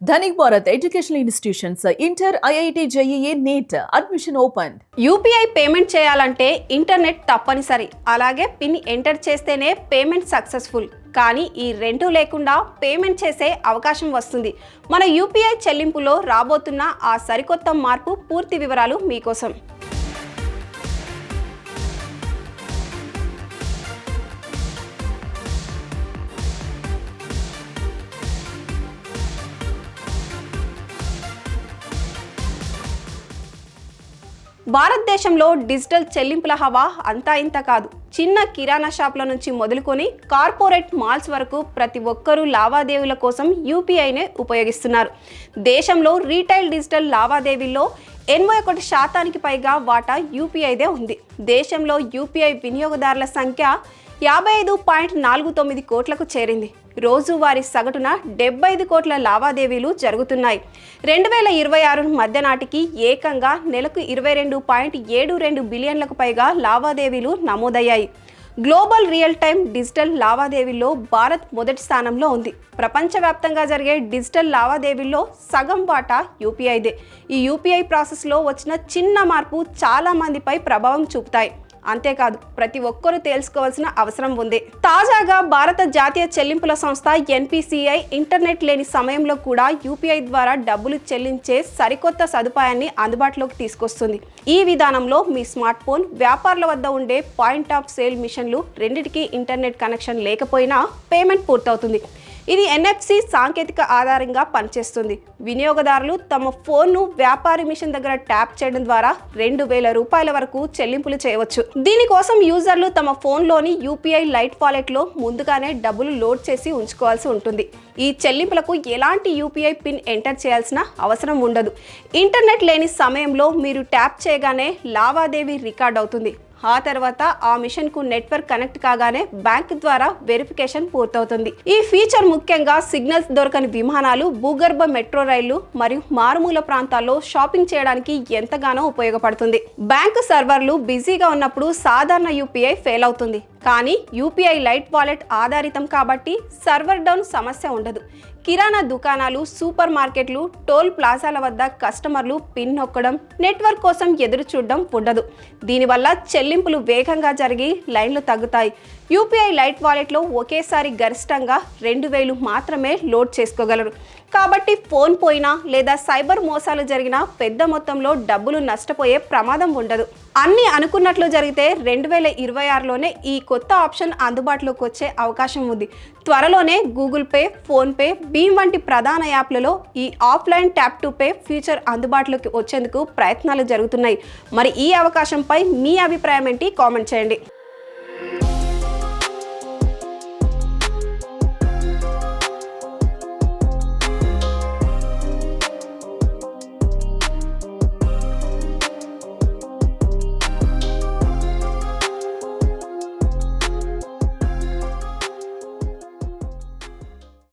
Dhanik Bharat Educational Institutions, Inter, IIT, JEE, NEET, admission opened. UPI payment చేయాలంటే internet తప్పనిసరి. అలాగే pin enter చేస్తేనే payment successful. కానీ ఈ రెండు లేకుండా పేమెంట్ చేసే అవకాశం వస్తుంది. మన యూపీఐ చెల్లింపులో రాబోతున్న ఆ సరికొత్త మార్పు పూర్తి వివరాలు మీకోసం. భారతదేశంలో డిజిటల్ చెల్లింపుల హవా అంతా ఇంత కాదు. చిన్న కిరాణా షాపుల నుంచి మొదలుకొని కార్పొరేట్ మాల్స్ వరకు ప్రతి ఒక్కరూ లావాదేవీల కోసం యూపీఐనే ఉపయోగిస్తున్నారు. దేశంలో రీటైల్ డిజిటల్ లావాదేవీల్లో 81% పైగా వాటా యూపీఐదే ఉంది. దేశంలో యూపీఐ వినియోగదారుల సంఖ్య 55.49 కోట్లకు చేరింది. రోజువారీ సగటున 75 కోట్ల లావాదేవీలు జరుగుతున్నాయి. 2026 మధ్య నాటికి ఏకంగా నెలకు 22.72 బిలియన్లకు పైగా లావాదేవీలు నమోదయ్యాయి. గ్లోబల్ రియల్ టైమ్ డిజిటల్ లావాదేవీల్లో భారత్ మొదటి స్థానంలో ఉంది. ప్రపంచవ్యాప్తంగా జరిగే డిజిటల్ లావాదేవీల్లో సగం వాటా యూపీఐదే. ఈ యూపీఐ ప్రాసెస్లో వచ్చిన చిన్న మార్పు చాలా మందిపై ప్రభావం చూపుతాయి. అంతేకాదు, ప్రతి ఒక్కరూ తెలుసుకోవాల్సిన అవసరం ఉంది. తాజాగా భారత జాతీయ చెల్లింపుల సంస్థ ఎన్పిసిఐ ఇంటర్నెట్ లేని సమయంలో కూడా యూపీఐ ద్వారా డబ్బులు చెల్లించే సరికొత్త సదుపాయాన్ని అందుబాటులోకి తీసుకొస్తుంది. ఈ విధానంలో మీ స్మార్ట్ ఫోన్, వ్యాపారుల వద్ద ఉండే పాయింట్ ఆఫ్ సేల్ మిషన్లు రెండింటికి ఇంటర్నెట్ కనెక్షన్ లేకపోయినా పేమెంట్ పూర్తవుతుంది. ఇది NFC సాంకేతిక ఆధారంగా పనిచేస్తుంది. వినియోగదారులు తమ ఫోన్ను వ్యాపారి మిషన్ దగ్గర ట్యాప్ చేయడం ద్వారా 2000 రూపాయల వరకు చెల్లింపులు చేయవచ్చు. దీనికోసం యూజర్లు తమ ఫోన్లోని యూపీఐ లైట్ వాలెట్లో ముందుగానే డబ్బులు లోడ్ చేసి ఉంచుకోవాల్సి ఉంటుంది. ఈ చెల్లింపులకు ఎలాంటి యూపీఐ పిన్ ఎంటర్ చేయాల్సిన అవసరం ఉండదు. ఇంటర్నెట్ లేని సమయంలో మీరు ట్యాప్ చేయగానే లావాదేవీ రికార్డ్ అవుతుంది. ఆ తర్వాత ఆ మిషన్ కు నెట్వర్క్ కనెక్ట్ కాగానే బ్యాంక్ ద్వారా వెరిఫికేషన్ పూర్తవుతుంది. ఈ ఫీచర్ ముఖ్యంగా సిగ్నల్స్ దొరకని విమానాలు, భూగర్భ మెట్రో రైళ్లు మరియు మారుమూల ప్రాంతాల్లో షాపింగ్ చేయడానికి ఎంతగానో ఉపయోగపడుతుంది. బ్యాంకు సర్వర్లు బిజీగా ఉన్నప్పుడు సాధారణ యూపీఐ ఫెయిల్ అవుతుంది. కానీ యూపీఐ లైట్ వాలెట్ ఆధారితం కాబట్టి సర్వర్ డౌన్ సమస్య ఉండదు. కిరాణా దుకాణాలు, సూపర్ మార్కెట్లు, టోల్ ప్లాజాల వద్ద కస్టమర్లు పిన్ నొక్కడం, నెట్వర్క్ కోసం ఎదురు చూడడం ఉండదు. దీనివల్ల చెల్లింపులు వేగంగా జరిగి లైన్లు తగ్గుతాయి. యూపీఐ లైట్ వాలెట్లో ఒకేసారి గరిష్టంగా 2000 మాత్రమే లోడ్ చేసుకోగలరు. కాబట్టి ఫోన్ పోయినా లేదా సైబర్ మోసాలు జరిగినా పెద్ద మొత్తంలో డబ్బులు నష్టపోయే ప్రమాదం ఉండదు. అన్నీ అనుకున్నట్లు జరిగితే 2026లోనే ఈ కొత్త ఆప్షన్ అందుబాటులోకి వచ్చే అవకాశం ఉంది. త్వరలోనే గూగుల్ పే, ఫోన్పే, భీమ్ వంటి ప్రధాన యాప్లలో ఈ offline tap to pay feature అందుబాటులోకి వచ్చేందుకు ప్రయత్నాలు జరుగుతున్నాయి. మరి ఈ అవకాశంపై మీ అభిప్రాయం ఏంటి? కామెంట్ చేయండి.